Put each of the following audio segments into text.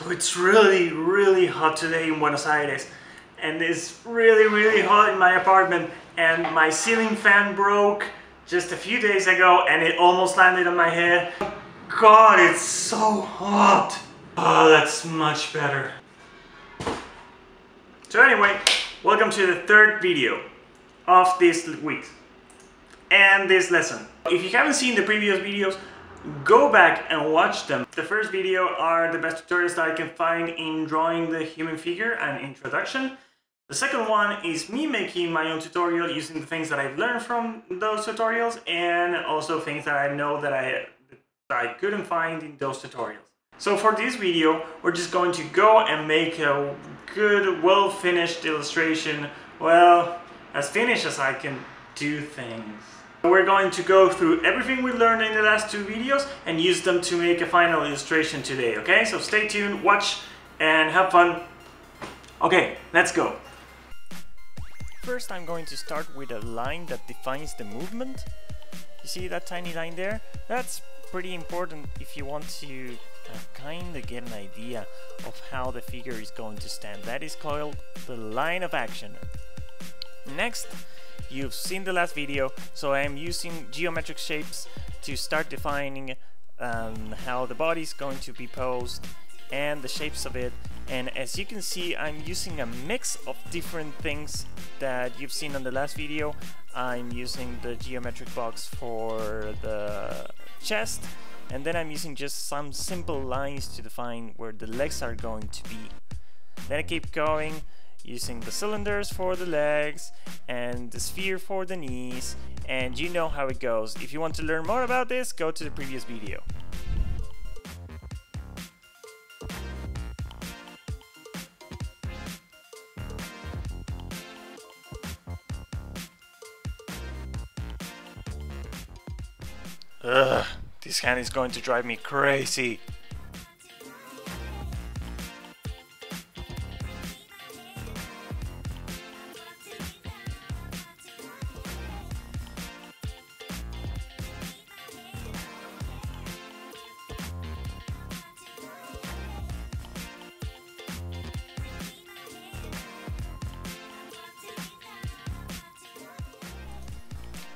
So it's really hot today in Buenos Aires, and it's really hot in my apartment, and my ceiling fan broke just a few days ago and it almost landed on my head. God, it's so hot. Oh, that's much better. So anyway, welcome to the third video of this week and this lesson. If you haven't seen the previous videos, go back and watch them. The first video are the best tutorials that I can find in drawing the human figure and introduction. The second one is me making my own tutorial using the things that I've learned from those tutorials and also things that I know that I couldn't find in those tutorials. So for this video, we're just going to go and make a good, well-finished illustration. Well, as finished as I can do things. We're going to go through everything we learned in the last two videos and use them to make a final illustration today, okay? So stay tuned, watch, and have fun. Okay, let's go. First, I'm going to start with a line that defines the movement. You see that tiny line there? That's pretty important if you want to kind of get an idea of how the figure is going to stand. That is called the line of action. Next, you've seen the last video, so I am using geometric shapes to start defining how the body is going to be posed and the shapes of it. And as you can see, I'm using a mix of different things that you've seen on the last video. I'm using the geometric box for the chest, and then I'm using just some simple lines to define where the legs are going to be. Then I keep going, using the cylinders for the legs and the sphere for the knees, and you know how it goes. If you want to learn more about this, go to the previous video. Ugh, this hand is going to drive me crazy.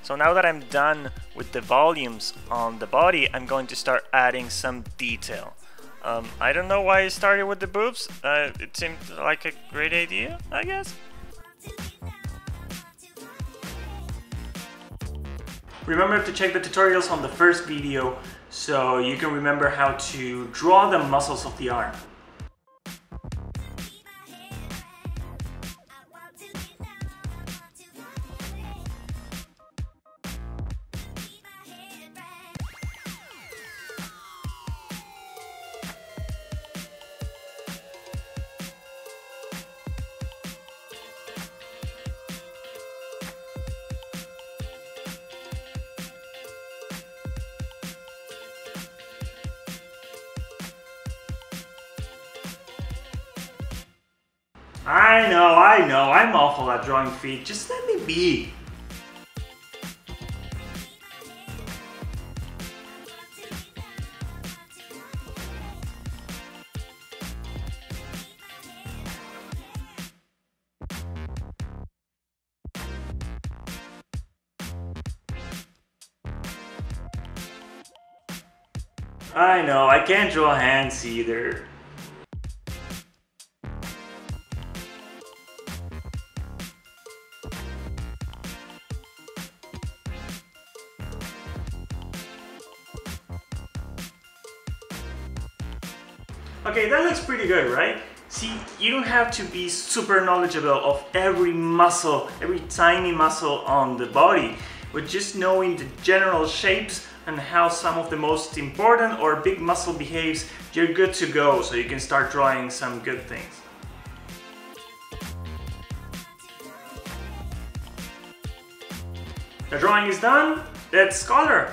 So now that I'm done with the volumes on the body, I'm going to start adding some detail. I don't know why I started with the boobs. It seemed like a great idea, I guess. Remember to check the tutorials on the first video so you can remember how to draw the muscles of the arm. I know, I'm awful at drawing feet, just let me be. I know, I can't draw hands either. Okay, that looks pretty good, right? See, you don't have to be super knowledgeable of every muscle, every tiny muscle on the body, but just knowing the general shapes and how some of the most important or big muscle behaves, you're good to go, so you can start drawing some good things. The drawing is done, let's color.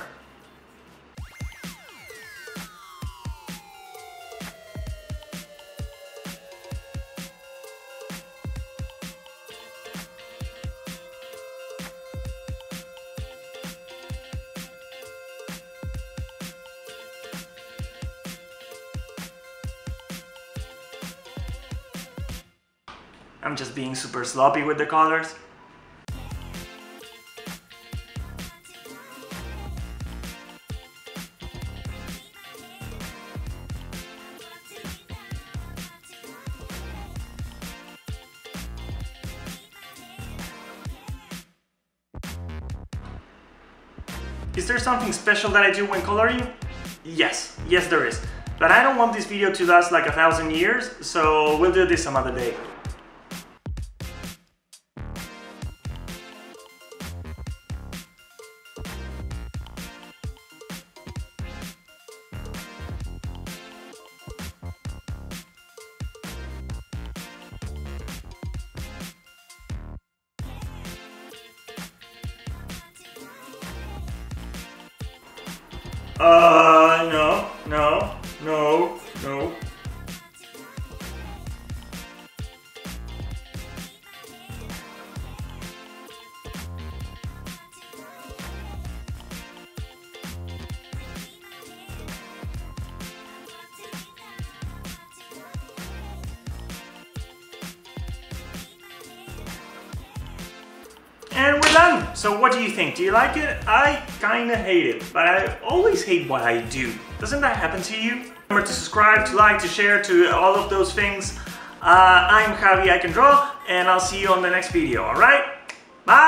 I'm just being super sloppy with the colors. Is there something special that I do when coloring? Yes, there is. But I don't want this video to last like 1,000 years, so we'll do this some other day. No. And we're done! So what do you think? Do you like it? I kinda hate it, but I always hate what I do. Doesn't that happen to you? Remember to subscribe, to like, to share, to all of those things. I'm Javi I Can Draw, and I'll see you on the next video, alright? Bye!